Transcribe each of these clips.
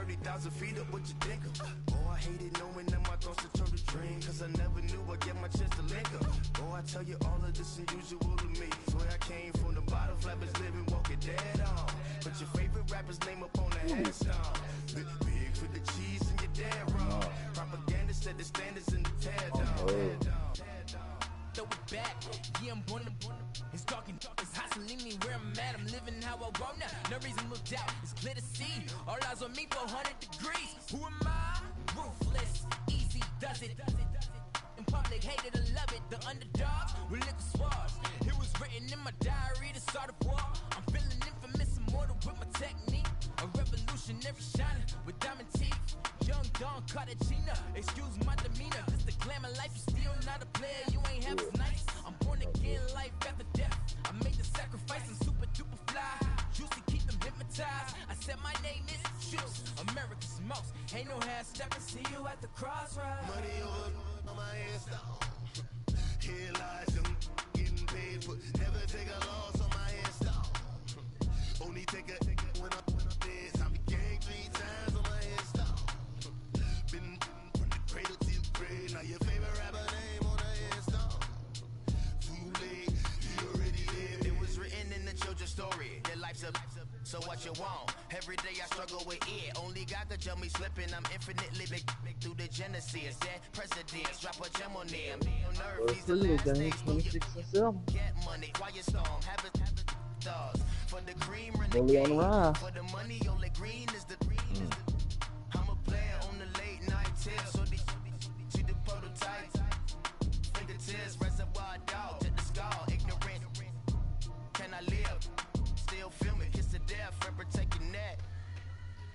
30,000 feet up, what you think of? Oh, I hated knowing that my thoughts would turn to dream, cause I never knew I'd get my chance to link up. Oh, I tell you all of this unusual to me. Swear I came from the bottom, flappers living, walking dead on. Put your favorite rapper's name up on the headstone. Big for the cheese and you're dead wrong. Propaganda set the standards in the tear down. Throw it back, yeah, I'm born to. It's talking, it's hustling me where I'm at. I'm living how I want now. No reason to look out, it's clear to see. All eyes on me, 400 degrees. Who am I? Ruthless, easy does it. In public, hated or love it. The underdogs with liquor swabs. It was written in my diary to start a war. I'm feeling infamous, immortal with my technique. A revolutionary shining with diamond teeth. Young Don Cartagena, excuse my demeanor. This the glamour life, you still not a player. You ain't half as nice. I'm born again, life after death. I made the sacrifice, I'm super duper fly. Juicy, keep them hypnotized. I said my name is Juice, America's most. Ain't no half stepping, see you at the crossroads. Money over on my hands down. Here lies them getting paid for. Never take a loss on my hands down. Only take a when I'm dead. I be gang 3 times on my hands down. Been from the cradle to the grave. Now your favorite rapper name on the hands down. Too late, you already lived. It was written in the children's story. Their life's a so what you want? Every day I struggle with it. Only God could tell me slipping. I'm infinitely big through the genesis. Dead presidents, drop a gem on them. Nerve, C'est le dernier chronique sincère. Get money, quiet storm, have it stars. For the cream, run the Only on game. Raw. For the money, only green is the green. I'm a player on the late night tip. So see the prototype. Fingertips, reservoir dog to the skull. Ignorant. Can I live? Still filming, kiss to death, friend protect your neck.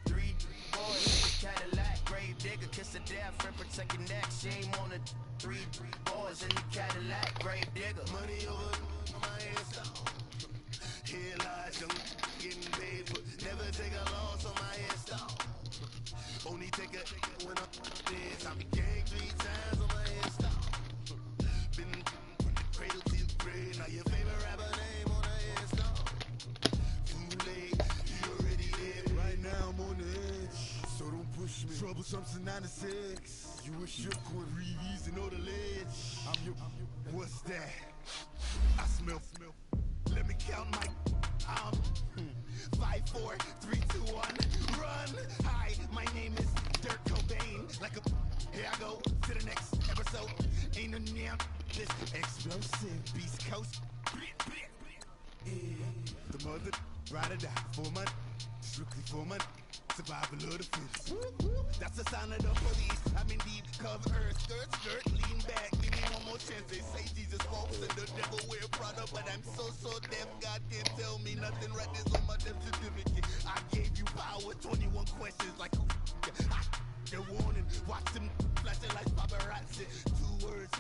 3 boys in the Cadillac, grave digger, kiss to death, friend protect your neck. Shame on the 3 boys in the Cadillac, grave digger. Money over my hands down. Here lies young, getting paid for. Never take a loss on my hands down. Only take a when I'm dead. I be gang 3 times on my hands down. Been from the cradle to the grave. Now your favorite rapper name on the hands down. Right now I'm on the edge, so don't push me. Troublesome since 96. You were shook with Reeves and all the ledge. I'm your, what's that? I smell. Let me count my 5, 4, 3, 2, 1, run. Hi, my name is Dirk Cobain. Like a, here I go to the next episode. Ain't no damn this explosive Beast Coast. The mother ride or die for money, strictly for money, survival of the fittest. That's the sign of the police. I'm in deep cover earth, skirt, lean back, give me one more chance. They say Jesus walks and the devil wear Prada, but I'm so deaf, God can't tell me nothing. Right this on my death certificate. I gave you power, 21 questions like the warning. Watch them flashing like paparazzi. 2 words.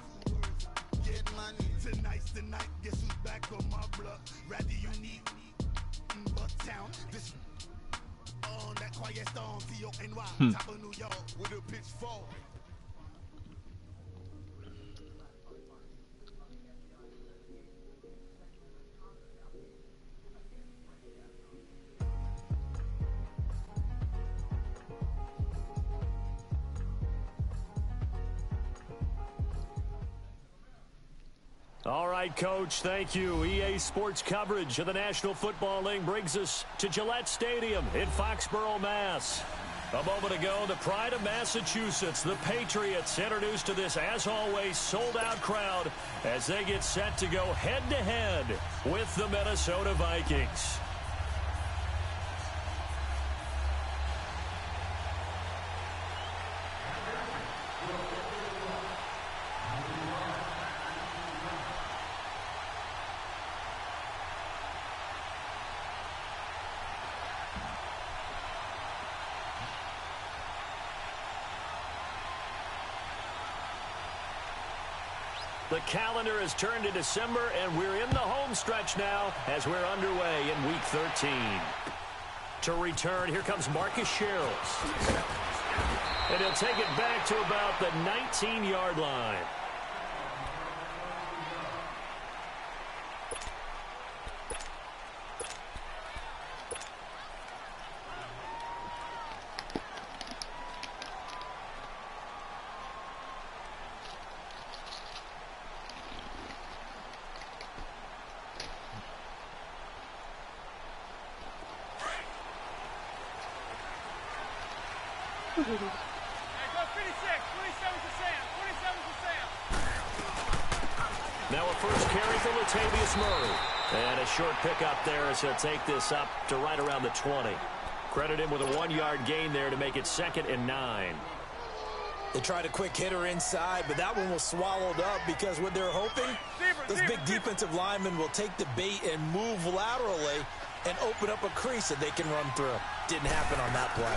Get money. Tonight's the night. Guess who's back on my block? Rather unique. Bucktown. This on that quiet storm. T-O-N-Y. Top of New York with a pitchfork. All right, Coach, thank you. EA Sports coverage of the National Football League brings us to Gillette Stadium in Foxborough, Mass. A moment ago, the pride of Massachusetts, the Patriots, introduced to this, as always, sold-out crowd as they get set to go head-to-head with the Minnesota Vikings. The calendar has turned to December, and we're in the home stretch now as we're underway in Week 13. To return, here comes Marcus Sherrills. And he'll take it back to about the 19-yard line. Now a first carry for Latavius Murray. And a short pickup there as he'll take this up to right around the 20. Credit him with a 1-yard gain there to make it 2nd and 9. They tried a quick hitter inside, but that one was swallowed up because what they're hoping, those big defensive linemen will take the bait and move laterally and open up a crease that they can run through. Didn't happen on that play.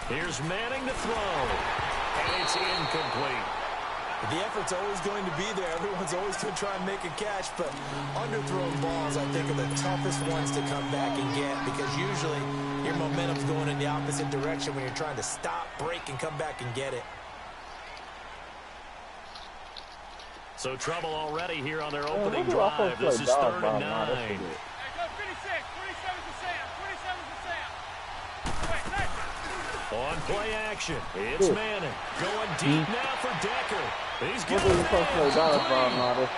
Here's Manning to throw. And it's incomplete. The effort's always going to be there. Everyone's always going to try and make a catch, but underthrown balls, I think, are the toughest ones to come back and get because usually your momentum's going in the opposite direction when you're trying to stop, break, and come back and get it. So trouble already here on their opening drive. This is 3rd and 9. On play action, it's Manning. Going deep now for Decker. He's got it.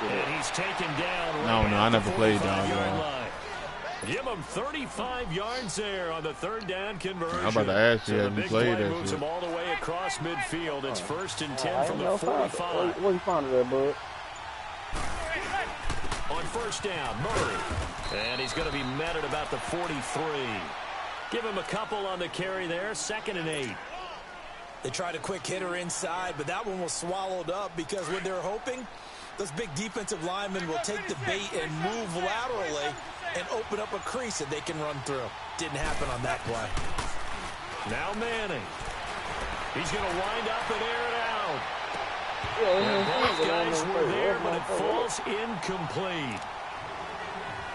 And he's taken down. No, I never played dodgeball. Give him 35 yards there on the 3rd down conversion. I'm about to ask you, have you played that moves shit? him all the way across midfield. It's 1st and 10 from the 45. What you found there, bud? On 1st down, Murray. And he's going to be met at about the 43. Give him a couple on the carry there. 2nd and 8. They tried a quick hitter inside, but that one was swallowed up because what they're hoping, those big defensive linemen will take the bait and move laterally and open up a crease that they can run through. Didn't happen on that play. Now Manning. He's going to wind up and air it out. Both guys were there, but it falls incomplete.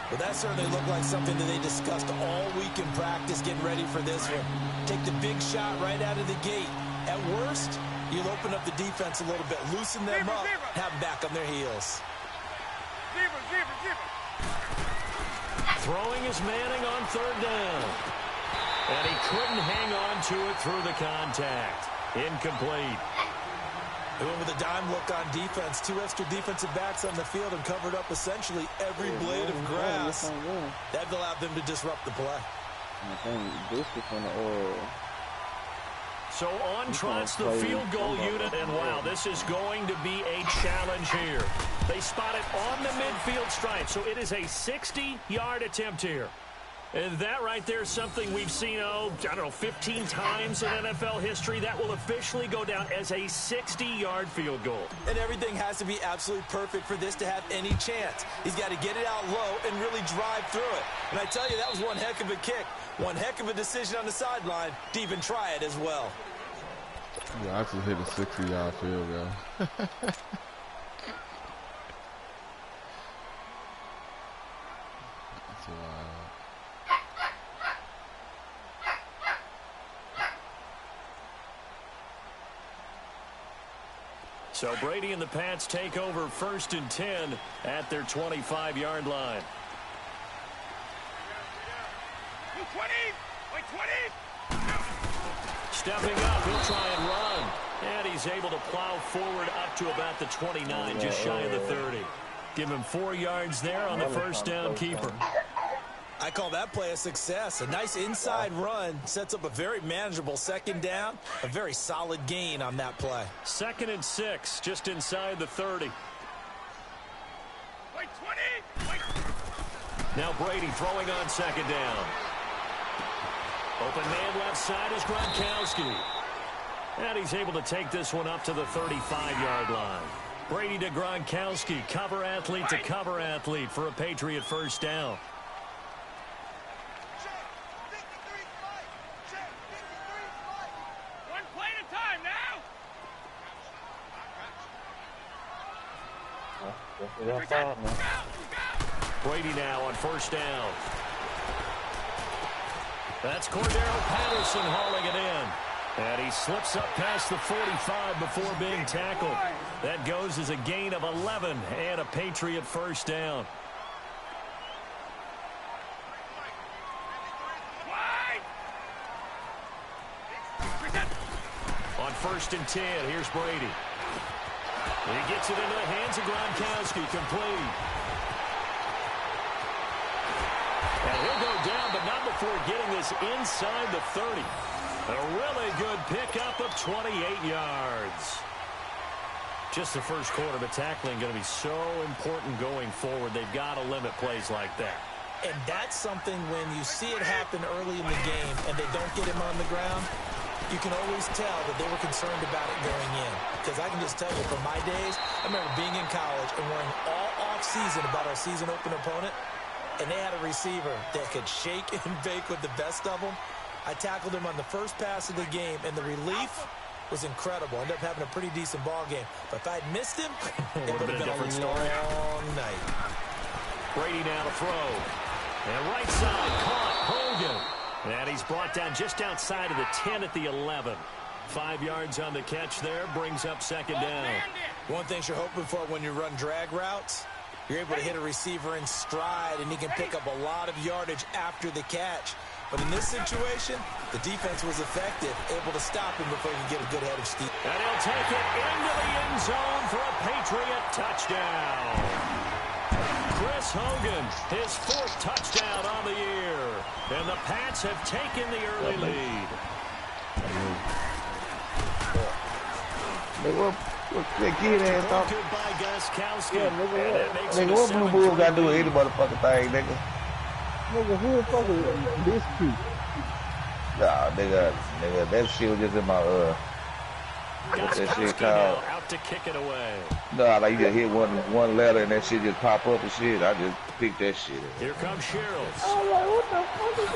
Well, that certainly looked like something that they discussed all week in practice, getting ready for this one. Take the big shot right out of the gate. At worst, you'll open up the defense a little bit, loosen them up, have them back on their heels. Throwing is Manning on 3rd down. And he couldn't hang on to it through the contact. Incomplete. They went with a dime look on defense. 2 extra defensive backs on the field and covered up essentially every blade of grass. That allowed them to disrupt the play. So on trots the field goal unit, and wow, this is going to be a challenge here. They spot it on the midfield stripe, so it is a 60-yard attempt here. And that right there is something we've seen, I don't know, 15 times in NFL history. That will officially go down as a 60-yard field goal. And everything has to be absolutely perfect for this to have any chance. He's got to get it out low and really drive through it. And I tell you, that was one heck of a kick. One heck of a decision on the sideline to even try it as well. Yeah, I just hit a 60-yard field goal. That's wild. So Brady and the Pats take over 1st and 10 at their 25-yard line. 20! Stepping up, he'll try and run. And he's able to plow forward up to about the 29, just shy of the 30. Give him 4 yards there on the 1st down keeper. I call that play a success. A nice inside run sets up a very manageable 2nd down. A very solid gain on that play. 2nd and 6, just inside the 30. Now Brady throwing on 2nd down. Open man left side is Gronkowski. And he's able to take this one up to the 35-yard line. Brady to Gronkowski, cover athlete to cover athlete for a Patriot 1st down. Brady now on 1st down. That's Cordero Patterson hauling it in. And he slips up past the 45 before being tackled. That goes as a gain of 11 and a Patriot 1st down. On 1st and 10, here's Brady. He gets it into the hands of Gronkowski, complete. And he'll go down, but not before getting this inside the 30. A really good pickup of 28 yards. Just the first quarter, but tackling going to be so important going forward. They've got to limit plays like that. And that's something when you see it happen early in the game and they don't get him on the ground, you can always tell that they were concerned about it going in. Because I can just tell you, from my days, I remember being in college and worrying all off-season about our season open opponent, and they had a receiver that could shake and bake with the best of them. I tackled him on the first pass of the game, and the relief was incredible. Ended up having a pretty decent ball game. But if I'd missed him, it would have been a long night. Brady now to throw. And right side, caught Hogan. And he's brought down just outside of the 10 at the 11. 5 yards on the catch there, brings up second down. One thing you're hoping for when you run drag routes, you're able to hit a receiver in stride, and he can pick up a lot of yardage after the catch. But in this situation, the defense was effective, able to stop him before he could get a good head of steam. And he'll take it into the end zone for a Patriot touchdown. Chris Hogan, his 4th touchdown on the year. And the Pats have taken the early lead. What that kid ass talk? Good by Gostkowski. Yeah, nigga, what Blue Bulls got to do with any motherfucking thing, nigga? Nigga, who the fuck is DamnBiscuit? Nah, nigga, that shit was just in my, what's that shit called? Out to kick it away. Nah, like you just hit one letter and that shit just pop up and shit. I just picked that shit up. Here comes Shields. I'm like, what the fuck is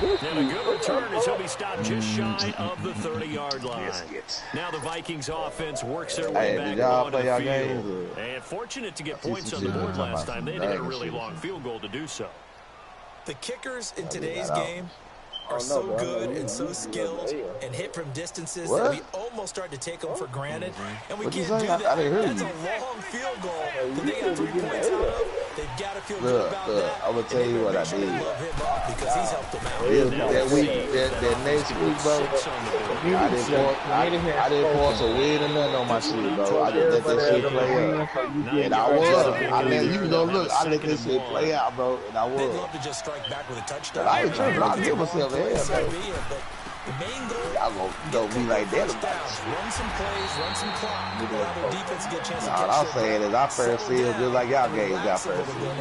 this? And a good return as he'll be stopped just shy of the 30-yard line. Biscuits. Now the Vikings offense works their way back onto the field. And fortunate to get points on the board last time. They had to get a really long field goal to do so. The kickers in today's game are so good and so skilled and hit from distances that we almost start to take them for granted. And we can't do that. That's a long field goal that they got 3 points out of. They've got to feel good about that. I'm going to tell you what I did. Love him up because he's helped them out. That week, that next week, bro, I didn't pour some weed or nothing on my shit, bro. I just let that shit play out. And I was. You know, look, I let this shit play out, bro, and I was. They'd love to just strike back with a touchdown. I ain't tripping. I'll give myself a hell, bro. The main goal, y'all gonna be like that about it. Run some plays, run some clock. Allow their defense to get a chance to all I'm saying is our first seal just like y'all gave our first seal.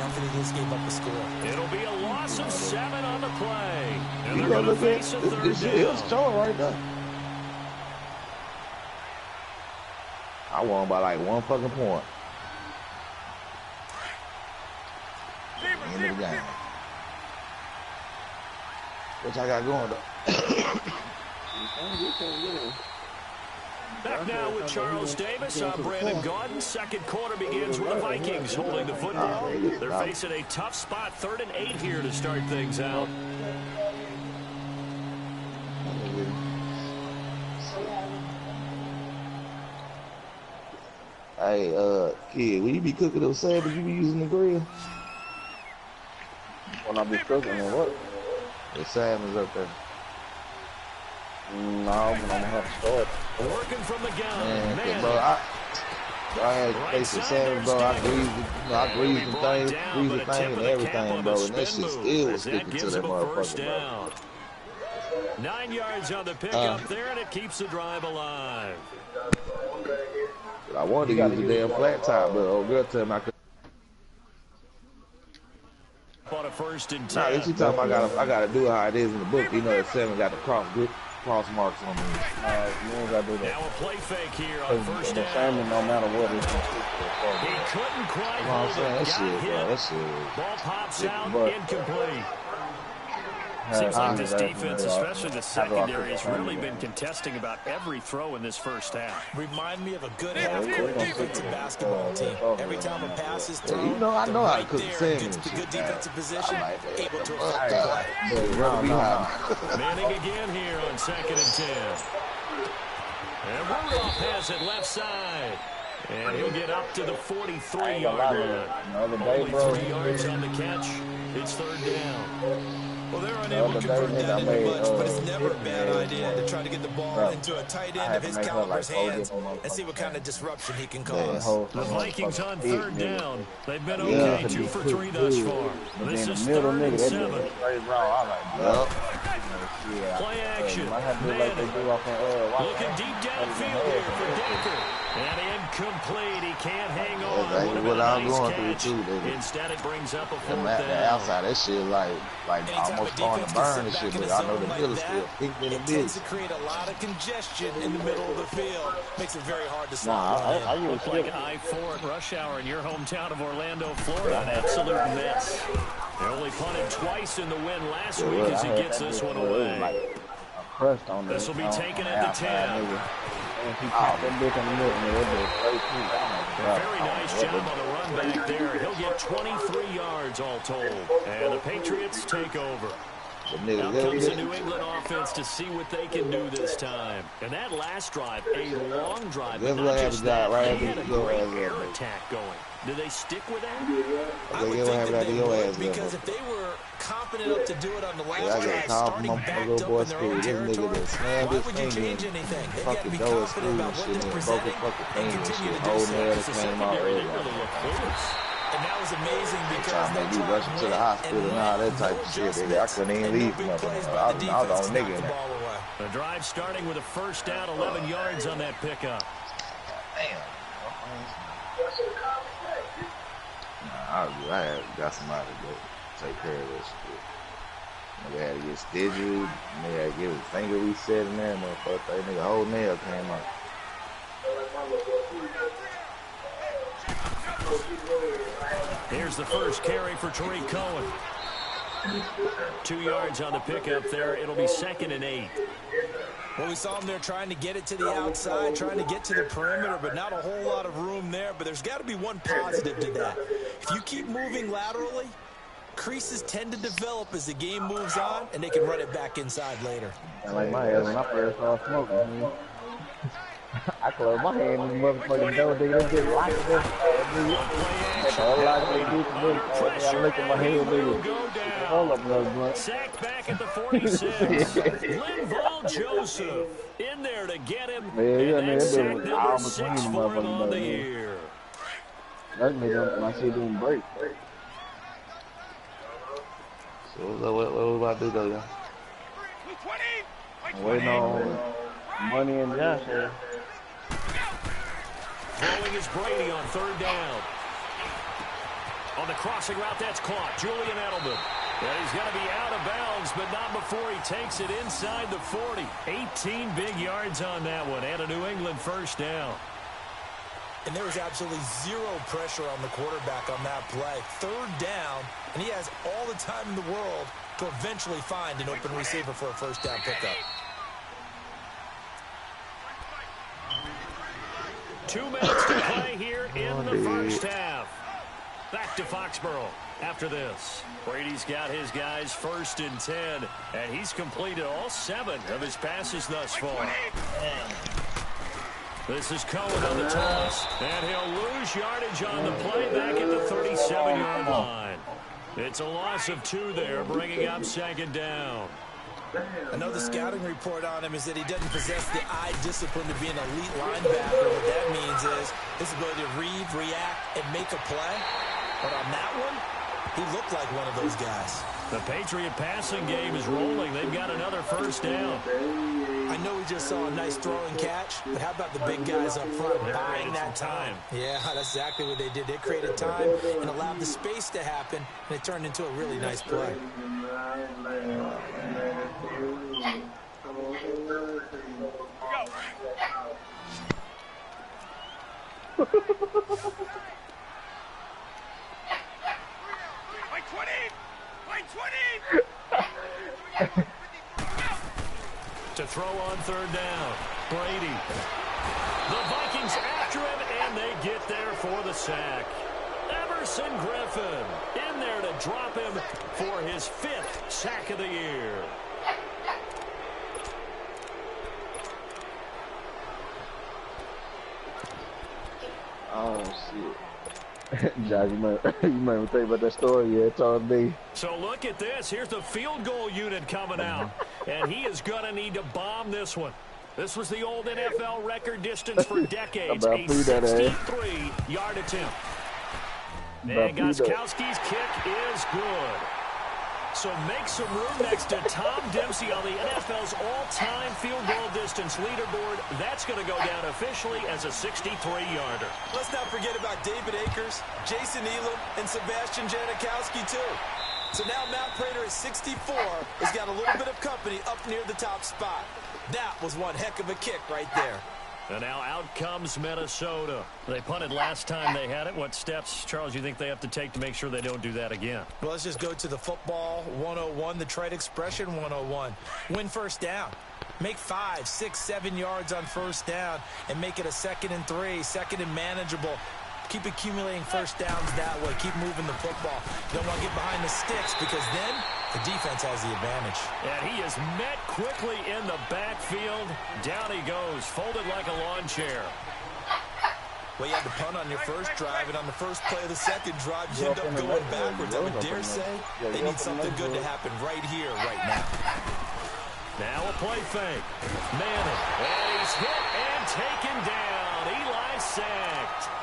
It'll be a loss of 7 on the play. And You they're know, going to look face a at third this shit. It was down. showing right there. I won by like 1 fucking point. End of the game. What I got going though? Back now with Charles Davis. I'm Brandon Gaudin. Second quarter begins with the Vikings holding the football. They're facing a tough spot. 3rd and 8 here to start things out. Hey, kid, when you be cooking those sandwiches, you be using the grill? When I be cooking, what? The salmon's up there. No, but I'm gonna have to start. Working from the gun. Man, bro, I had faced the salmon, bro. I greased the thing and everything, bro. And that shit still was sticking to that motherfucker, bro. 9 yards on the pickup there, and it keeps the drive alive. I wanted to use the damn flat top, but old girl told me I couldn't. On a 1st and 10. Nah, she talking about I gotta do how it is in the book. You know that 7 got the cross marks on me. You ain't gotta do that. Now a play fake here on 1st The down. salmon, no matter what, it's He couldn't quite You know what I'm saying? hold That it. shit, Got bro. hit. That shit. Ball pops out, but- incomplete. Seems like this defense, especially the secondary, has really been contesting about every throw in this first half. Remind me of a good half-court defensive basketball team. Every time a pass is thrown, you know, I know how to cook there salmon gets and the shit, good man. defensive position, I like that. able to affect the play. Manning again here on 2nd and 10. And Rudolph has it left side. And he'll get up to the 43-yard line. Only 3 yards on the catch. It's 3rd down. Well, they're unable to convert that into much, but it's never a bad idea to try to get the ball into a tight end of his caliber's hands and see what kind of disruption he can cause. The Vikings on 3rd down. They've been okay, 2 for 3 thus far. This is 3rd and 7. Yep. Play action. Looking deep downfield here for Decker. And incomplete. He can't hang on. That's what I'm going through, too. Instead, it brings up a fourth The down. outside, that shit like almost starting to burn and shit, but I know the middle still pink in the It tends to create a lot of congestion in the middle of the field. Makes it very hard to Nah, stop. I use Looks like I-4 at rush hour in your hometown of Orlando, Florida. An absolute mess. They only punted twice in the win last week as he gets this one away. This will be taken at the 10. Very nice job on the run back there. He'll get 23 yards all told. And the Patriots take over. Now comes the New England offense to see what they can do this time. And that last drive, a long drive, but not just that. They had a great air attack going. Do they stick with that? I would think that they would, because if they were confident enough to do it on the last drive, starting backed up in their own territory, why would you change anything? They got to be confident about what they're presenting and continue to do so. The secondary didn't really look close. And that was amazing because they tried rushing to the hospital and all that type of shit. I couldn't even leave nothing. I was the only nigga in there. The drive starting with a first down, 11 yards on that pickup. Damn. I had got somebody to go take care of this shit. Nigga had to get stitches. Nigga had to get his finger reset in there. Motherfucker, that nigga whole nail came out. Here's the first carry for Tariq Cohen. 2 yards on the pickup there. It'll be 2nd and 8. Well, we saw him there trying to get it to the outside, trying to get to the perimeter, but not a whole lot of room there. But there's got to be one positive to that. If you keep moving laterally, creases tend to develop as the game moves on, and they can run it back inside later. I like my ass when I first started smoking, man. I closed my hand in the motherfucking door, they get locked up. I look at my head, nigga. Hold up, brother, blunt. Sacked back at the 46. Linval Joseph in there to get him. And that's sack number 6 for him on the year. That nigga, when I see them break. So what we about to do, though, y'all? I'm waiting on Money and Josh here. Throwing is Brady on 3rd down. On the crossing route, that's caught. Julian Edelman. And he's going to be out of bounds, but not before he takes it inside the 40. 18 big yards on that one, and a New England first down. And there was absolutely zero pressure on the quarterback on that play. 3rd down, and he has all the time in the world to eventually find an open receiver for a first down pickup. 2 minutes to play here in the first half. Back to Foxborough after this. Brady's got his guys 1st and 10, and he's completed all 7 of his passes thus far. This is Cohen on the toss, and he'll lose yardage on the play back at the 37-yard line. It's a loss of 2 there, bringing up 2nd down. I know the scouting report on him is that he doesn't possess the eye discipline to be an elite linebacker. What that means is his ability to read, react, and make a play. But on that one, he looked like one of those guys. The Patriot passing game is rolling. They've got another first down. I know we just saw a nice throw and catch, but how about the big guys up front buying that time? Yeah, that's exactly what they did. They created time and allowed the space to happen, and it turned into a really nice play. To throw on 3rd down, Brady. The Vikings after him, and they get there for the sack. Everson Griffin in there to drop him for his 5th sack of the year. Oh, shit. Josh, you might think about that story. Yeah, it's on me. So look at this. Here's the field goal unit coming out. And he is going to need to bomb this one. This was the old NFL record distance for decades. A 63-yard attempt. And Gostkowski's kick is good. So make some room next to Tom Dempsey on the NFL's all-time field goal distance leaderboard. That's going to go down officially as a 63-yarder. Let's not forget about David Akers, Jason Elam, and Sebastian Janikowski, too. So now Matt Prater at 64 has got a little bit of company up near the top spot. That was one heck of a kick right there. And now out comes Minnesota. They punted last time they had it. What steps, Charles, you think they have to take to make sure they don't do that again? Well, let's just go to the football 101, the trade expression 101. Win first down. Make 5, 6, 7 yards on first down and make it a 2nd and 3, 2nd and manageable. Keep accumulating first downs that way. Keep moving the football. You don't want to get behind the sticks because then the defense has the advantage. And he is met quickly in the backfield. Down he goes, folded like a lawn chair. Well, you had to punt on your first drive, and on the first play of the second drive, you end up going backwards. I would dare say they need something good to happen right here, right now. Now a play fake. Manning. And he's hit and taken down. Eli sacked.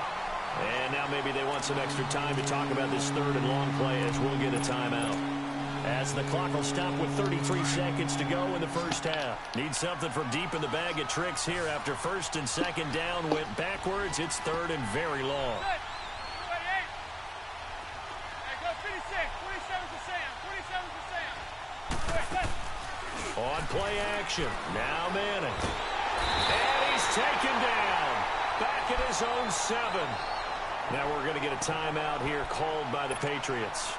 And now maybe they want some extra time to talk about this 3rd and long play as we'll get a timeout. As the clock will stop with 33 seconds to go in the first half. Need something from deep in the bag of tricks here after 1st and 2nd down went backwards. It's 3rd and very long. On play action. Now Manning. And he's taken down. Back at his own 7. Now we're going to get a timeout here called by the Patriots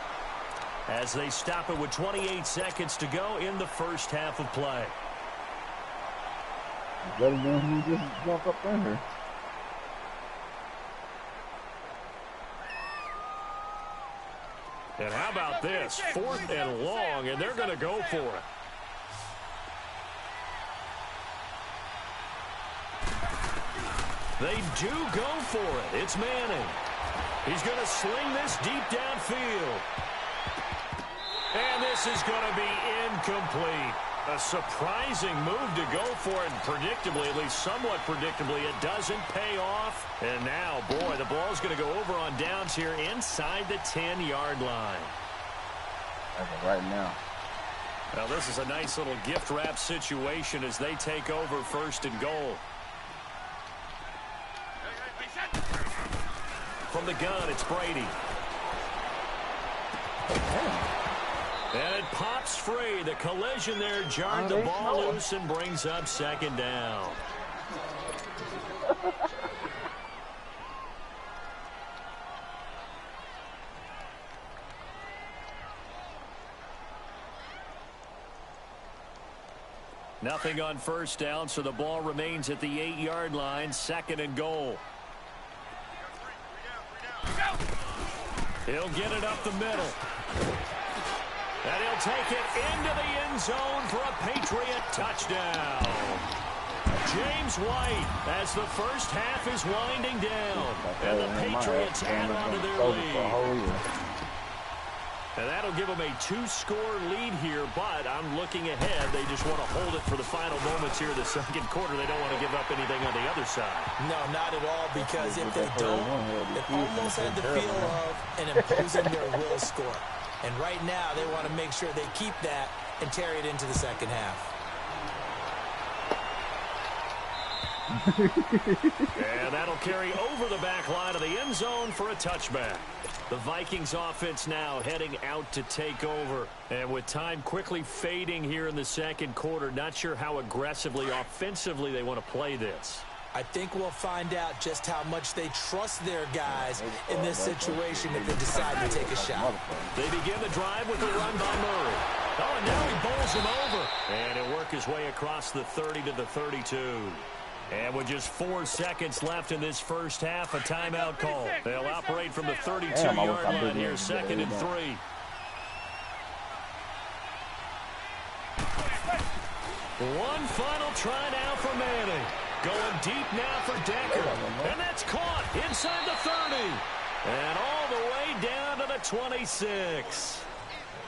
as they stop it with 28 seconds to go in the first half of play. Let him just jump up in here. And how about this? 4th and long, and they're going to go for it. They do go for it. It's Manning. He's going to sling this deep downfield. And this is going to be incomplete. A surprising move to go for it. Predictably, at least somewhat predictably, it doesn't pay off. And now, boy, the ball's going to go over on downs here inside the 10-yard line. Right now. Now, this is a nice little gift wrap situation as they take over 1st and goal. From the gun, it's Brady. And it pops free. The collision there jarred the ball loose and brings up 2nd down. Nothing on 1st down, so the ball remains at the 8-yard line, 2nd and goal. He'll get it up the middle. And he'll take it into the end zone for a Patriot touchdown. James White as the first half is winding down. And the Patriots add on to their lead. And that'll give them a 2-score lead here, but I'm looking ahead. They just want to hold it for the final moments here in the 2nd quarter. They don't want to give up anything on the other side. No, not at all, because if they don't, it almost had the feel of an imposing their will score. And right now, they want to make sure they keep that and carry it into the 2nd half. And that'll carry over the back line of the end zone for a touchback. The Vikings offense now heading out to take over. And with time quickly fading here in the 2nd quarter, not sure how aggressively, offensively they want to play this. I think we'll find out just how much they trust their guys in this situation if they decide to take a shot. They begin the drive with a run by Murray. Oh, and now he bowls him over. And he'll work his way across the 30 to the 32. And with just 4 seconds left in this first half, a timeout call. They'll operate from the 32-yard line here, 2nd and 3. One final try now for Manning. Going deep now for Decker. And that's caught inside the 30. And all the way down to the 26.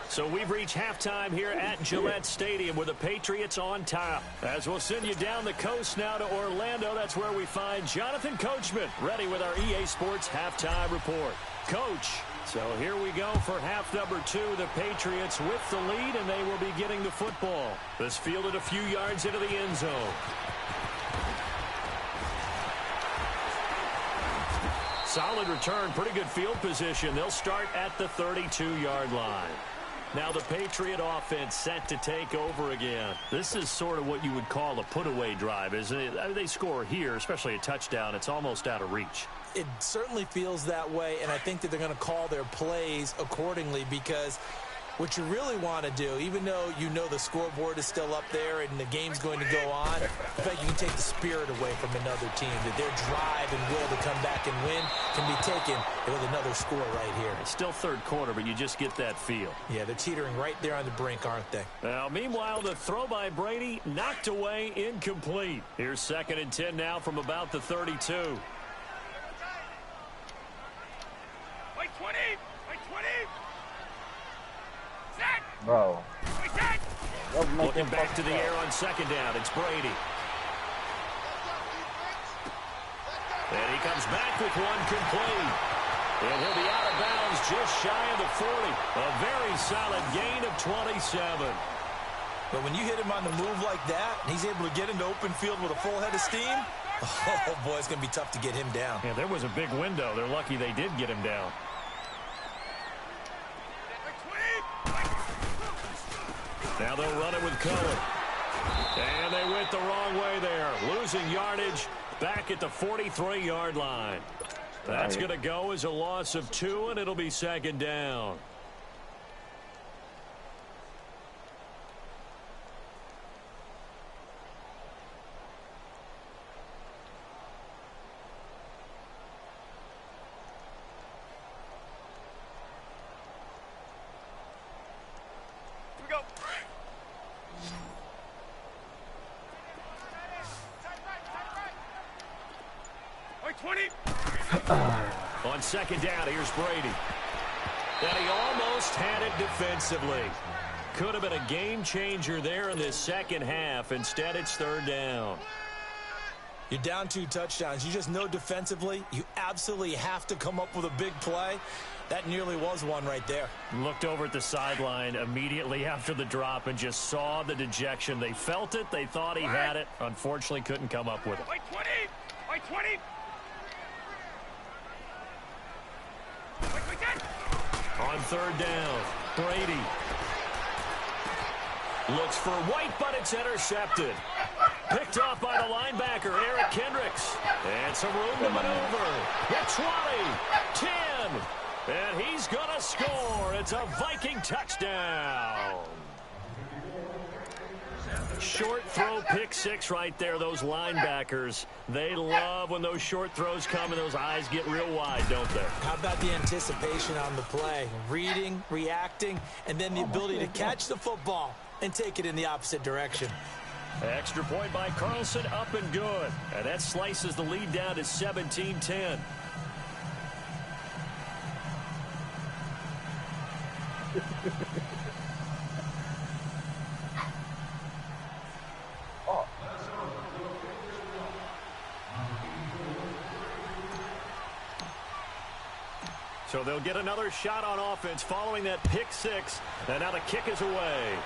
So we've reached halftime here at Gillette Stadium with the Patriots on top. As we'll send you down the coast now to Orlando, that's where we find Jonathan Coachman ready with our EA Sports Halftime Report. Coach, So here we go for half number 2. The Patriots with the lead, and they will be getting the football. This fielded a few yards into the end zone. Solid return, pretty good field position. They'll start at the 32-yard line. Now the Patriot offense set to take over again. This is sort of what you would call a put-away drive, isn't it? I mean, they score here, especially a touchdown. It's almost out of reach. It certainly feels that way, and I think that they're going to call their plays accordingly, because what you really want to do, even though you know the scoreboard is still up there and the game's going to go on, in fact, you can take the spirit away from another team, that their drive and will to come back and win can be taken with another score right here. It's still third quarter, but you just get that feel. Yeah, they're teetering right there on the brink, aren't they? Now, meanwhile, the throw by Brady knocked away, incomplete. Here's 2nd and 10 now from about the 32. Wait 20! Wait 20! Bro. Looking back to the air on 2nd down. It's Brady. And he comes back with one complete. And he'll be out of bounds just shy of the 40. A very solid gain of 27. But when you hit him on the move like that, and he's able to get into open field with a full head of steam, oh, boy, it's going to be tough to get him down. Yeah, there was a big window. They're lucky they did get him down. Now they'll run it with Cohen. And they went the wrong way there. Losing yardage back at the 43-yard line. That's going to go as a loss of 2, and it'll be 2nd down. On 2nd down, here's Brady. And he almost had it defensively. Could have been a game changer there in this second half. Instead, it's 3rd down. You're down 2 touchdowns. You just know defensively you absolutely have to come up with a big play. That nearly was one right there. Looked over at the sideline immediately after the drop and just saw the dejection. They felt it. They thought he had it. Unfortunately, couldn't come up with it. Wait 20! Wait 20! On 3rd down, Brady looks for White, but it's intercepted. Picked off by the linebacker, Eric Kendricks. And some room to maneuver. The 20, 10, and he's going to score. It's a Viking touchdown. Short throw, pick 6 right there. Those linebackers, they love when those short throws come and those eyes get real wide, don't they? How about the anticipation on the play? Reading, reacting, and then the ability to catch the football and take it in the opposite direction. Extra point by Carlson, up and good. And that slices the lead down to 17-10. So they'll get another shot on offense following that pick 6. And now the kick is away.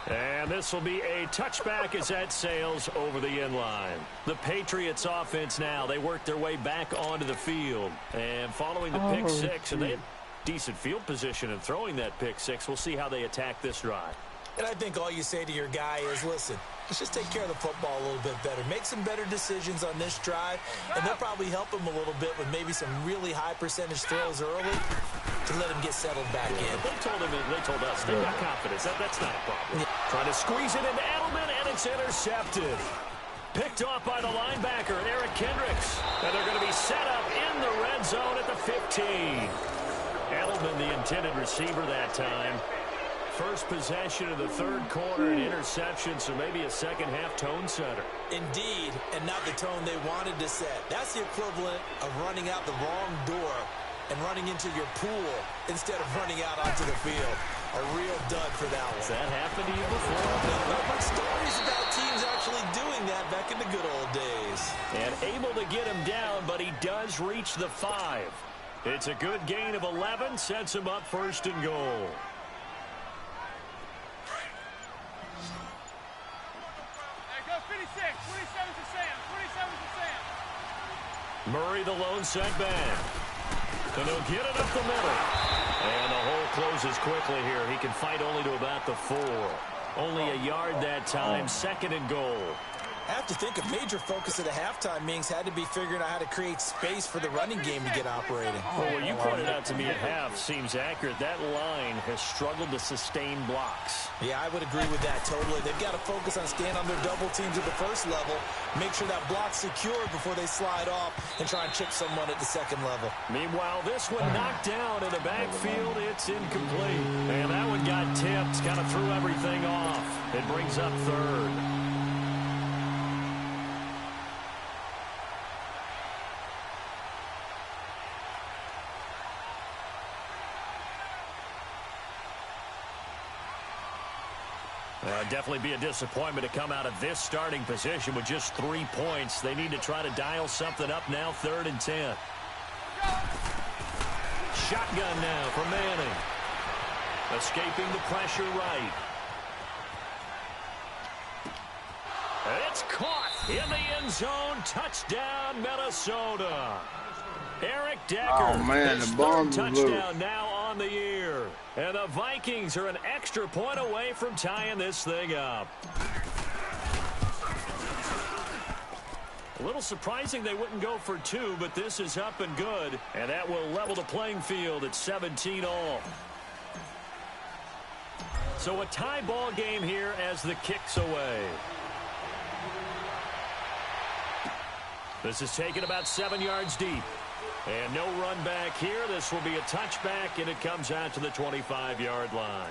And this will be a touchback as that sails over the end line. The Patriots offense now, they work their way back onto the field. And following the pick 6, and they have decent field position in throwing that pick 6. We'll see how they attack this drive. And I think all you say to your guy is, listen, let's just take care of the football a little bit better. Make some better decisions on this drive, and they'll probably help him a little bit with maybe some really high percentage throws early to let him get settled back in. They told us, they've got confidence. That's not a problem. Yeah. Trying to squeeze it into Edelman, and it's intercepted. Picked off by the linebacker, Eric Kendricks. And they're going to be set up in the red zone at the 15. Edelman, the intended receiver that time. First possession of the 3rd quarter, an interception, so maybe a second-half tone setter. Indeed, and not the tone they wanted to set. That's the equivalent of running out the wrong door and running into your pool instead of running out onto the field. A real dud for that one. Has that happened to you before? Not much stories about teams actually doing that back in the good old days. And able to get him down, but he does reach the 5. It's a good gain of 11, sets him up first and goal. Murray, the lone setback. And he'll get it up the middle. And the hole closes quickly here. He can fight only to about the 4. Only a yard that time, second and goal. I have to think a major focus of the halftime meetings had to be figuring out how to create space for the running game to get operating. Well, what you pointed out to me at half seems accurate. That line has struggled to sustain blocks. Yeah, I would agree with that totally. They've got to focus on staying on their double teams at the first level, make sure that block's secure before they slide off and try and chip someone at the second level. Meanwhile, this one knocked down in the backfield. It's incomplete. And that one got tipped, kind of threw everything off. It brings up third. Definitely be a disappointment to come out of this starting position with just 3 points. They need to try to dial something up now, 3rd and 10. Shotgun now for Manning. Escaping the pressure right. It's caught in the end zone. Touchdown, Minnesota. Eric Decker. Oh, man, his the bomb touchdown now on the year. And the Vikings are an extra point away from tying this thing up. A little surprising they wouldn't go for 2, but this is up and good. And that will level the playing field at 17-all. So a tie ball game here as the kick's away. This is taken about 7 yards deep. And no run back here. This will be a touchback, and it comes out to the 25-yard line.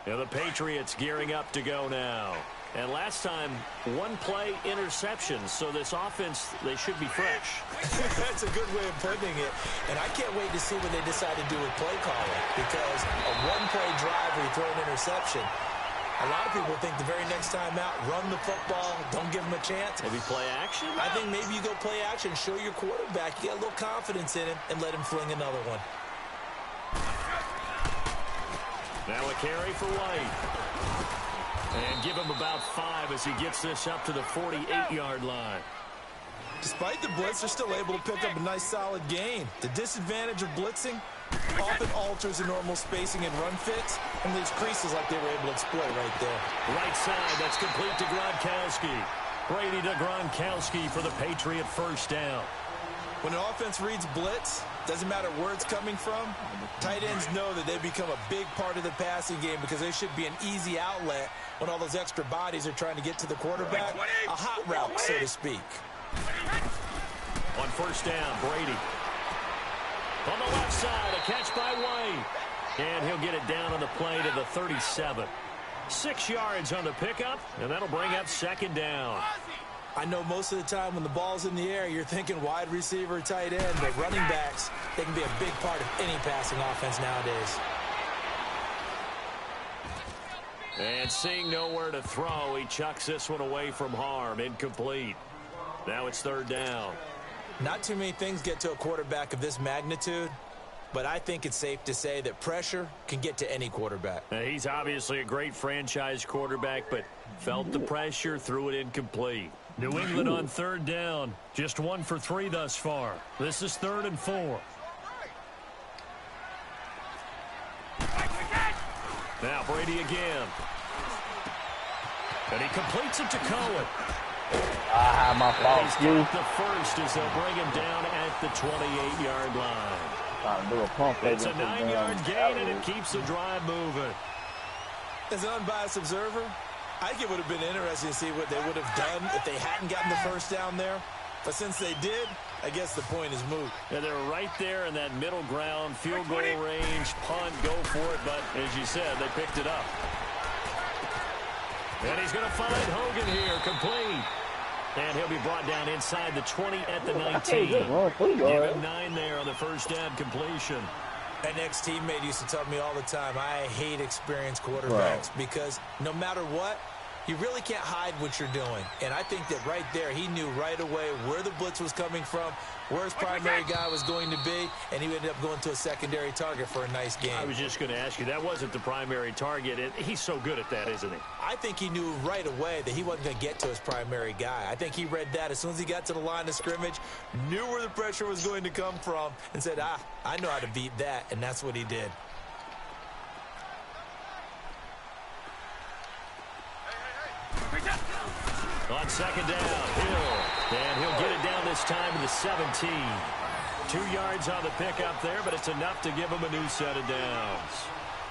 And the Patriots gearing up to go now. And last time, 1-play interception. So this offense, they should be fresh. That's a good way of putting it. And I can't wait to see what they decide to do with play calling. Because a 1-play drive where you throw an interception, a lot of people think the very next time out, run the football, don't give them a chance. Maybe play action? I think maybe you go play action, show your quarterback, you get a little confidence in him, and let him fling another one. Now a carry for White. And give him about 5 as he gets this up to the 48-yard line. Despite the blitz, they're still able to pick up a nice, solid gain. The disadvantage of blitzing often alters the normal spacing and run fits and leaves creases like they were able to exploit right there. Right side, that's complete to Gronkowski. Brady to Gronkowski for the Patriot first down. When an offense reads blitz, doesn't matter where it's coming from, tight ends know that they become a big part of the passing game because they should be an easy outlet when all those extra bodies are trying to get to the quarterback. A hot route, so to speak. On first down, Brady. On the left side, a catch by White. And he'll get it down on the play to the 37. 6 yards on the pickup, and that'll bring up second down. I know most of the time when the ball's in the air, you're thinking wide receiver, tight end, but running backs, they can be a big part of any passing offense nowadays. And seeing nowhere to throw, he chucks this one away from harm. Incomplete. Now it's third down. Not too many things get to a quarterback of this magnitude, but I think it's safe to say that pressure can get to any quarterback. Now, he's obviously a great franchise quarterback, but felt the pressure, threw it incomplete. New England on third down. Just 1 for 3 thus far. This is 3rd and 4. Now Brady again. And he completes it to Cohen. My fault. He's got the first as they'll bring him down at the 28-yard line. Trying to do a pump. It's a 9-yard gain, and it keeps the drive moving. As an unbiased observer, I think it would have been interesting to see what they would have done if they hadn't gotten the first down there. But since they did, I guess the point is moot. Yeah, they're right there in that middle ground, field goal range, punt, go for it. But as you said, they picked it up. And he's going to find Hogan here, complete. And he'll be brought down inside the 20 at the 19. Give him 9 there on the first down completion. An ex-teammate used to tell me all the time, I hate experienced quarterbacks because no matter what, you really can't hide what you're doing. And I think that right there, he knew right away where the blitz was coming from, where his primary guy was going to be, and he ended up going to a secondary target for a nice game. I was just going to ask you, that wasn't the primary target. He's so good at that, isn't he? I think he knew right away that he wasn't going to get to his primary guy. I think he read that as soon as he got to the line of scrimmage, knew where the pressure was going to come from, and said, I know how to beat that, and that's what he did. On second down, Hill. And he'll get it down this time to the 17. 2 yards on the pickup there, but it's enough to give him a new set of downs.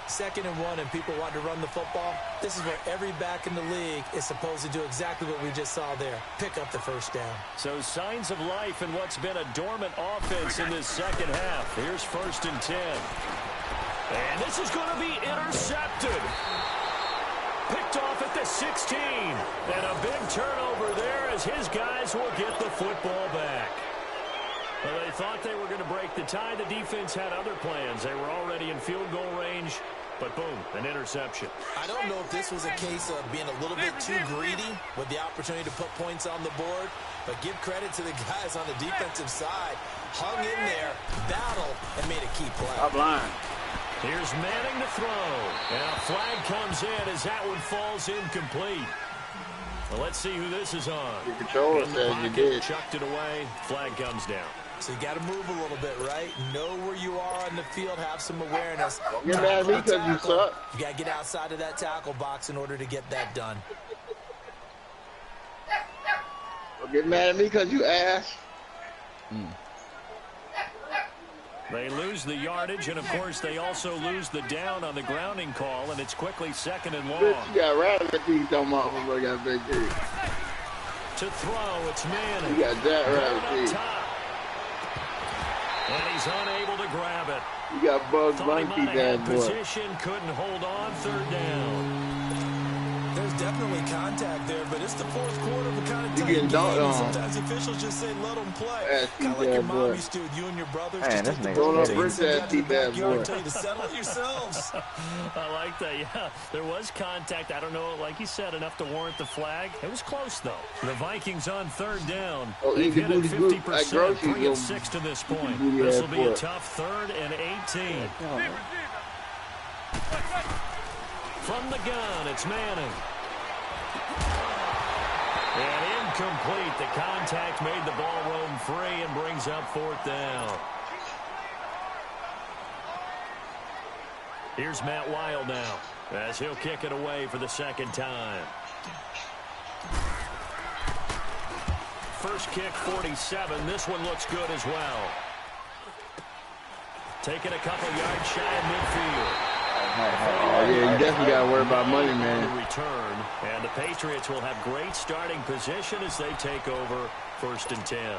2nd and 1, and people want to run the football. This is where every back in the league is supposed to do exactly what we just saw there. Pick up the first down. So signs of life in what's been a dormant offense in this second half. Here's 1st and 10. And this is going to be intercepted. Picked off at the 16. And a big turnover there as his guys will get the football back. Well, they thought they were going to break the tie. The defense had other plans. They were already in field goal range. But boom, an interception. I don't know if this was a case of being a little bit too greedy with the opportunity to put points on the board. But give credit to the guys on the defensive side. Hung in there, battled, and made a key play. Top line. Here's Manning to throw. And a flag comes in as that one falls incomplete. Well, let's see who this is on. The controller says you did. Chucked it away. Flag comes down. So you got to move a little bit, right? Know where you are on the field. Have some awareness. Don't get mad at me because you suck. You got to get outside of that tackle box in order to get that done. Don't get mad at me because you ass. They lose the yardage, and, of course, they also lose the down on the grounding call, and it's quickly 2nd and long. Bitch, you got rabbit teeth on my motherfucker got big teeth. To throw, it's Manning. You got that rabbit teeth. And he's unable to grab it. You got Bugs Bunny teeth ass boy. Position, couldn't hold on, 3rd down. There's definitely contact there, but it's the 4th quarter. We're kind of You getting dunked on. Sometimes officials just say, let them play. Kind of like your mom used to with you and your brothers. Man, just this nigga up Rich ass teeth ass boy. Tell you to settle it yourselves. I like that, yeah. There was contact. I don't know, like you said, enough to warrant the flag. It was close, though. The Vikings on 3rd down. They've hit it 50%, 3 of 6 to this point. This will be a tough 3rd and 18. From the gun, it's Manning. And incomplete. The contact made the ball roam free and brings up 4th down. Here's Matt Wild now as he'll kick it away for the 2nd time. First kick, 47. This one looks good as well. Taking a couple yards shy of midfield. Oh, yeah, you definitely got to worry about money, man. Return, and the Patriots will have great starting position as they take over 1st and 10.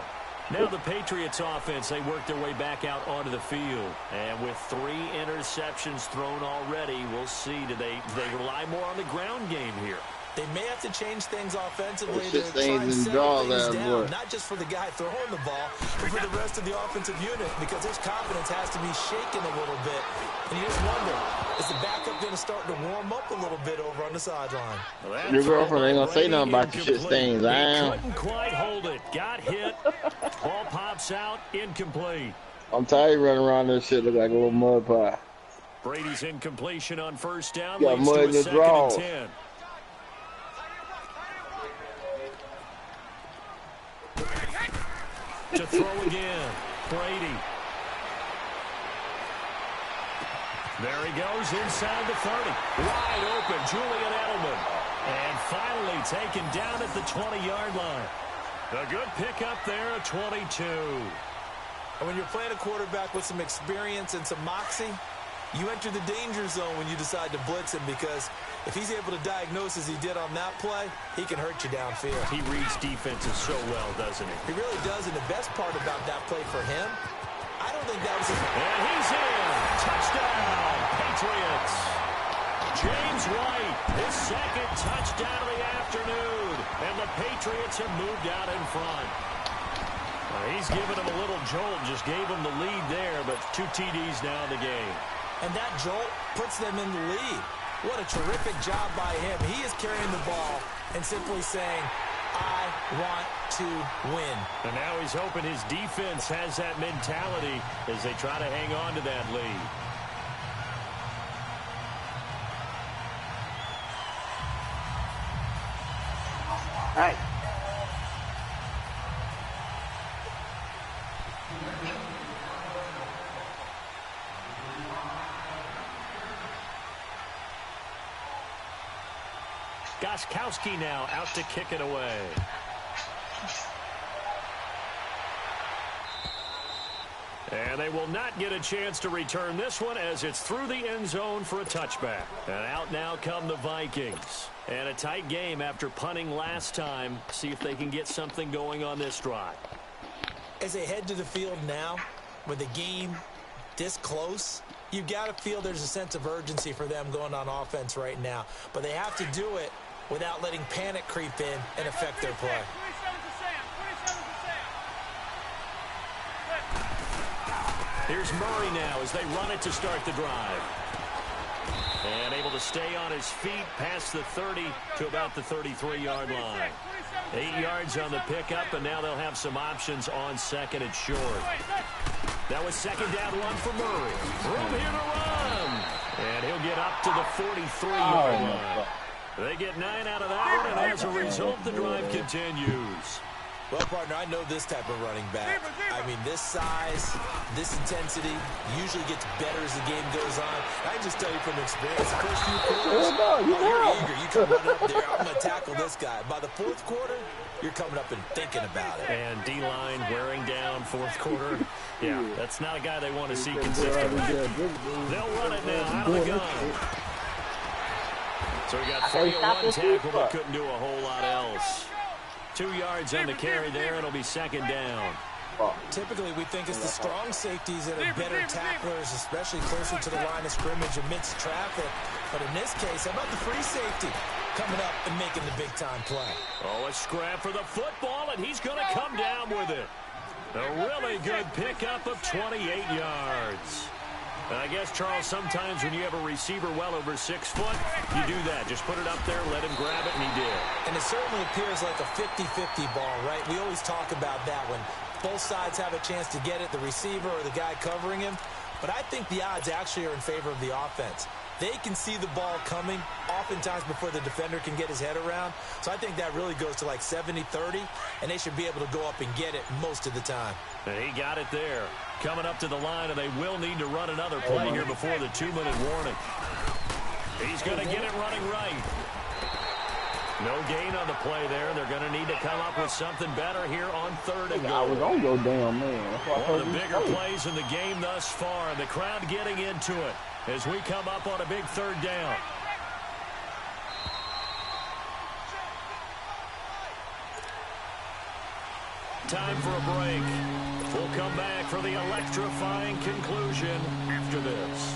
Now the Patriots offense, they work their way back out onto the field. And with 3 interceptions thrown already, we'll see, do they rely more on the ground game here? They may have to change things offensively It's to just try and things settle and draw things that, down, boy. not just for the guy throwing the ball, but for the rest of the offensive unit, because his confidence has to be shaken a little bit. And you just wonder, is the backup going to start to warm up a little bit over on the sideline? Well, Your girlfriend ain't gonna say nothing about your shit stains. I am. Couldn't quite hold it. Got hit. Ball pops out. Incomplete. I'm tired of running around this shit look like a little mud pie. Brady's incompletion on 1st down. Got Leads mud to in a the 2nd draws. and 10. To throw again. Brady. There he goes inside the 30. Wide open, Julian Edelman. And finally taken down at the 20-yard line. A good pickup there at 22. And when you're playing a quarterback with some experience and some moxie, you enter the danger zone when you decide to blitz him, because if he's able to diagnose as he did on that play, he can hurt you downfield. He reads defenses so well, doesn't he? He really does, and the best part about that play for him, I don't think that was his... And he's in. Touchdown, Patriots. James White His second touchdown of the afternoon. And the Patriots have moved out in front. He's given him a little jolt, just gave him the lead there, but 2 TDs now in the game. And that jolt puts them in the lead. What a terrific job by him. He is carrying the ball and simply saying, I want to win. And now he's hoping his defense has that mentality as they try to hang on to that lead. All right. Gostkowski now out to kick it away. And they will not get a chance to return this one as it's through the end zone for a touchback. And out now come the Vikings. And a tight game after punting last time. See if they can get something going on this drive. As they head to the field now, with the game this close, you've got to feel there's a sense of urgency for them going on offense right now. But they have to do it without letting panic creep in and affect their play. Here's Murray now as they run it to start the drive. And able to stay on his feet past the 30 to about the 33-yard line. 8 yards on the pickup, and now they'll have some options on second and short. That was second down run for Murray. Room here to run. And he'll get up to the 43-yard line. They get 9 out of that one, and as a result, the drive continues. Well, partner, I know this type of running back. I mean, this size, this intensity usually gets better as the game goes on. I can just tell you from experience, the first few quarters, you're eager. You come running up there, I'm going to tackle this guy. By the fourth quarter, you're coming up and thinking about it. And D-line wearing down fourth quarter. Yeah, that's not a guy they want to see consistently. They'll run it now out of the gun. So we got 3 on 1 tackle, but couldn't do a whole lot else. 2 yards on the carry there. It'll be second down. Typically, we think it's the strong safeties that are better tacklers, especially closer to the line of scrimmage amidst traffic. But in this case, how about the free safety coming up and making the big-time play? Oh, a scrap for the football, and he's going to come down with it. A really good pickup of 28 yards. And I guess, Charles, sometimes when you have a receiver well over 6 foot, you do that. Just put it up there, let him grab it, and he did. And it certainly appears like a 50-50 ball, right? We always talk about that when both sides have a chance to get it, the receiver or the guy covering him. But I think the odds actually are in favor of the offense. They can see the ball coming oftentimes before the defender can get his head around. So I think that really goes to like 70-30, and they should be able to go up and get it most of the time. And he got it there. Coming up to the line, and they will need to run another play here before the 2-minute warning. He's going to get it running right. No gain on the play there. They're going to need to come up with something better here on third and goal. I was on your damn man. One of the bigger plays in the game thus far, and the crowd getting into it as we come up on a big third down. Time for a break. We'll come back for the electrifying conclusion after this.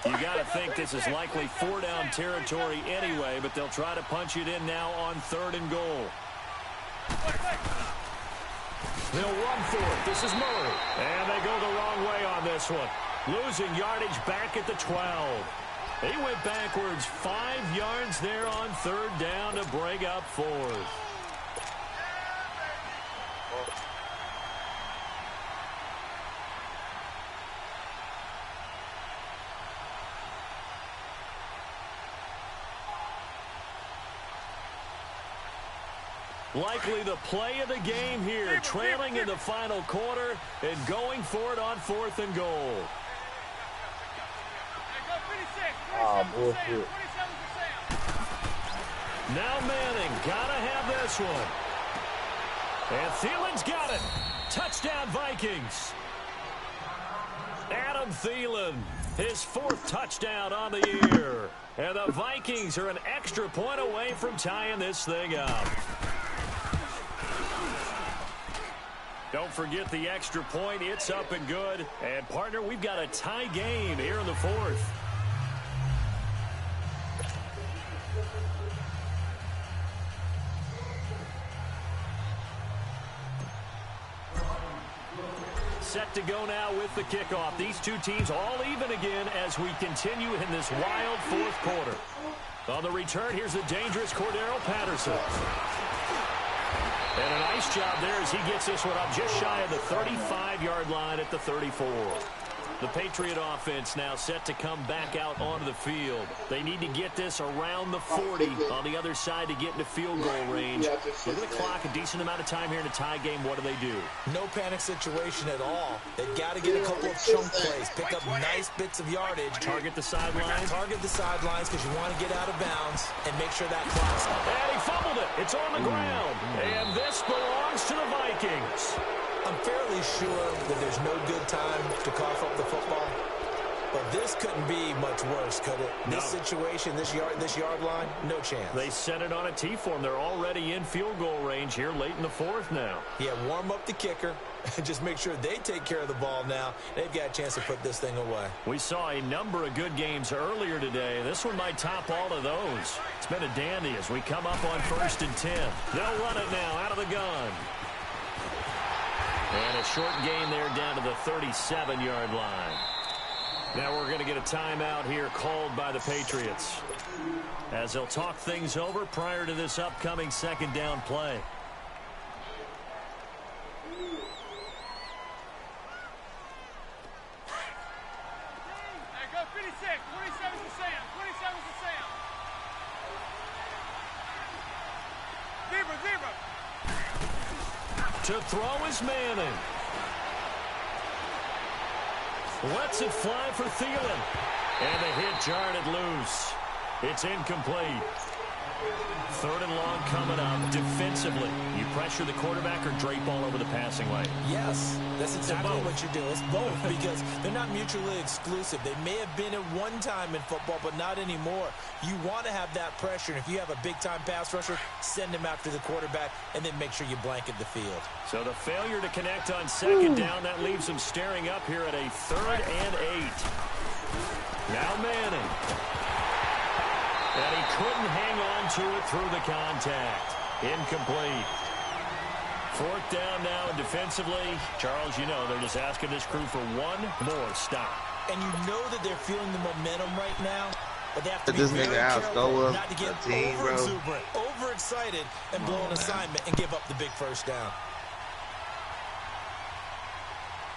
You got to think this is likely 4-down territory anyway, but they'll try to punch it in now on third and goal. They'll run for it. This is Murray. And they go the wrong way on this one. Losing yardage back at the 12. He went backwards 5 yards there on third down to break up fourth. Likely the play of the game here, trailing in the final quarter and going for it on fourth and goal. Oh, bullshit. Now Manning, gotta have this one. And Thielen's got it. Touchdown Vikings. Adam Thielen, his 4th touchdown on the year. And the Vikings are an extra point away from tying this thing up. Don't forget the extra point. It's up and good. And, partner, we've got a tie game here in the fourth. Set to go now with the kickoff. These two teams all even again as we continue in this wild fourth quarter. On the return, here's the dangerous Cordero Patterson. And a nice job there as he gets this one up just shy of the 35-yard line at the 34. The Patriot offense now set to come back out onto the field. They need to get this around the 40 on the other side to get into field goal range. Look at the clock, a decent amount of time here in a tie game. What do? No panic situation at all. They've got to get a couple of chunk plays, pick up nice bits of yardage. Target the sidelines. Target the sidelines because you want to get out of bounds and make sure that clock's up. And he fumbled it. It's on the ground. And this belongs to the Vikings. I'm fairly sure that there's no good time to cough up the football, but this couldn't be much worse, could it? No. This situation, this yard line, no chance. They set it on a T-form. They're already in field goal range here late in the fourth now. Yeah, warm up the kicker and just make sure they take care of the ball now. They've got a chance to put this thing away. We saw a number of good games earlier today. This one might top all of those. It's been a dandy as we come up on 1st and 10. They'll run it now out of the gun. And a short gain there down to the 37-yard line. Now we're going to get a timeout here called by the Patriots as they'll talk things over prior to this upcoming second down play. There go 56, 27 to Sam, 27 to Sam. Zebra. To throw is Manning. Lets it fly for Thielen. And the hit jarred it loose. It's incomplete. 3rd and long coming up. Defensively, you pressure the quarterback or drape all over the passing lane? Yes, that's exactly what you do. It's both because they're not mutually exclusive. They may have been at one time in football, but not anymore. You want to have that pressure, and if you have a big-time pass rusher, send him after the quarterback, and then make sure you blanket the field. So the failure to connect on second down, that leaves them staring up here at a 3rd and 8. Now Manning. And he couldn't hang on to it through the contact. Incomplete. 4th down now, and defensively, Charles, you know, they're just asking this crew for one more stop. And you know that they're feeling the momentum right now, but they have to be this very nigga careful not to get team, over-exuberant, overexcited, and blow an assignment and give up the big first down.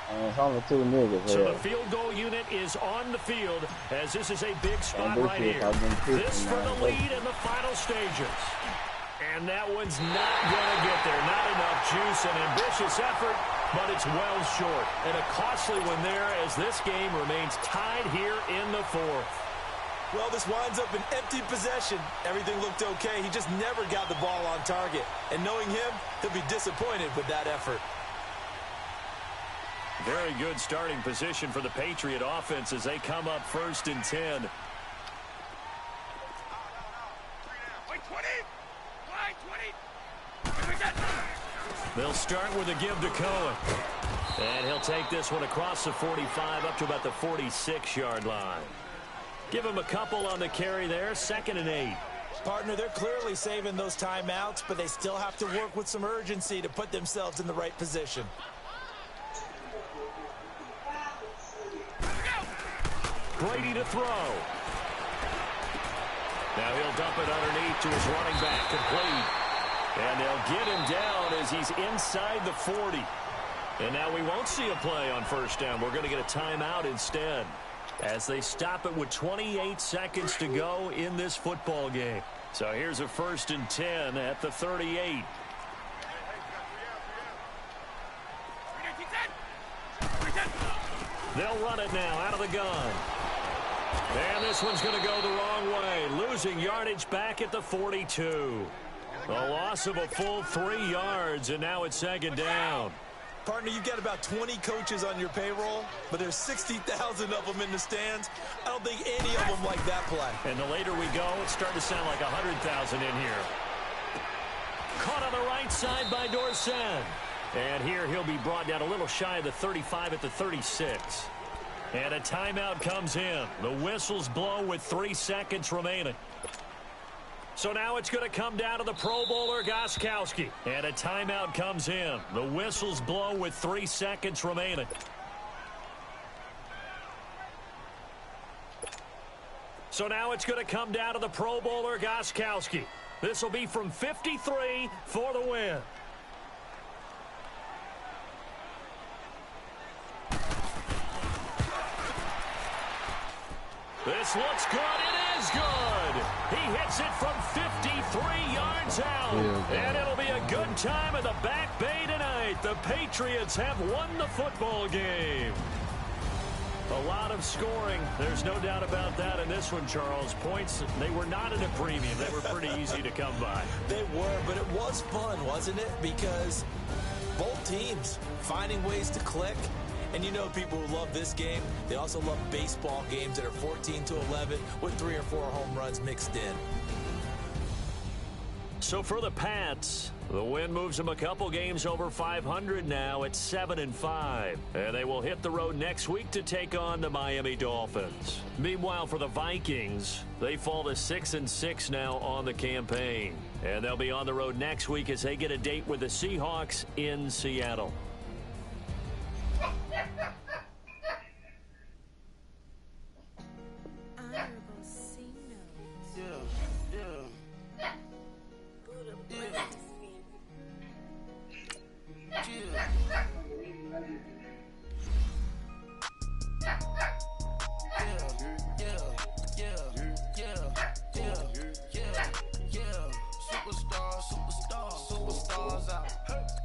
It's only 2 niggas. So the field goal unit is on the field as this is a big spot right here. This for the lead in the final stages. And that one's not going to get there. Not enough juice, an ambitious effort, but it's well short. And a costly one there as this game remains tied here in the fourth. Well, this winds up an empty possession. Everything looked okay. He just never got the ball on target. And knowing him, he'll be disappointed with that effort. Very good starting position for the Patriot offense as they come up 1st and 10. Wait, 20. They'll start with a give to Cohen. And he'll take this one across the 45 up to about the 46-yard line. Give him a couple on the carry there. 2nd and 8. Partner, they're clearly saving those timeouts, but they still have to work with some urgency to put themselves in the right position. Brady to throw. Now he'll dump it underneath to his running back, complete. And they'll get him down as he's inside the 40. And now we won't see a play on 1st down. We're going to get a timeout instead as they stop it with 28 seconds to go in this football game. So here's a 1st and 10 at the 38. They'll run it now out of the gun. And this one's going to go the wrong way. Losing yardage back at the 42. A loss of a full 3 yards, and now it's 2nd down. Partner, you've got about 20 coaches on your payroll, but there's 60,000 of them in the stands. I don't think any of them like that play. And the later we go, it's starting to sound like 100,000 in here. Caught on the right side by Dorsett. And here he'll be brought down a little shy of the 35 at the 36. And a timeout comes in. The whistle's blown with 3 seconds remaining. So now it's going to come down to the Pro Bowler, Gostkowski. And a timeout comes in. The whistle's blown with 3 seconds remaining. So now it's going to come down to the Pro Bowler, Gostkowski. This will be from 53 for the win. This looks good. It is good. He hits it from 53 yards out. And it'll be a good time in the Back Bay tonight. The Patriots have won the football game. A lot of scoring. There's no doubt about that in this one, Charles. Points, they were not at a premium. They were pretty easy to come by. They were, but it was fun, wasn't it? Because both teams finding ways to click. And you know people who love this game, they also love baseball games that are 14-11 with 3 or 4 home runs mixed in. So for the Pats, the win moves them a couple games over 500 now at 7-5. And they will hit the road next week to take on the Miami Dolphins. Meanwhile, for the Vikings, they fall to 6-6 now on the campaign. And they'll be on the road next week as they get a date with the Seahawks in Seattle. Superstars out.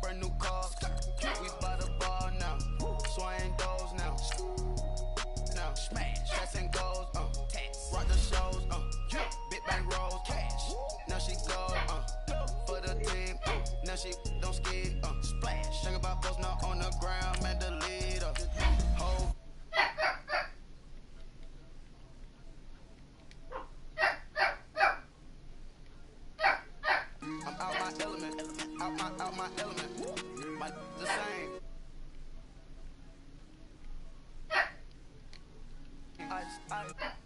Brand new cars. We by the bar now. Swaying doors now. Now smash. Shots and goals. Rock the shows. Big bang rolls. Cash. Now she goes. For the team. Now she don't ski. Splash. Think about post now on the ground. Man, the leader. Hold. I'm out my element, out my element. My the same. Ice.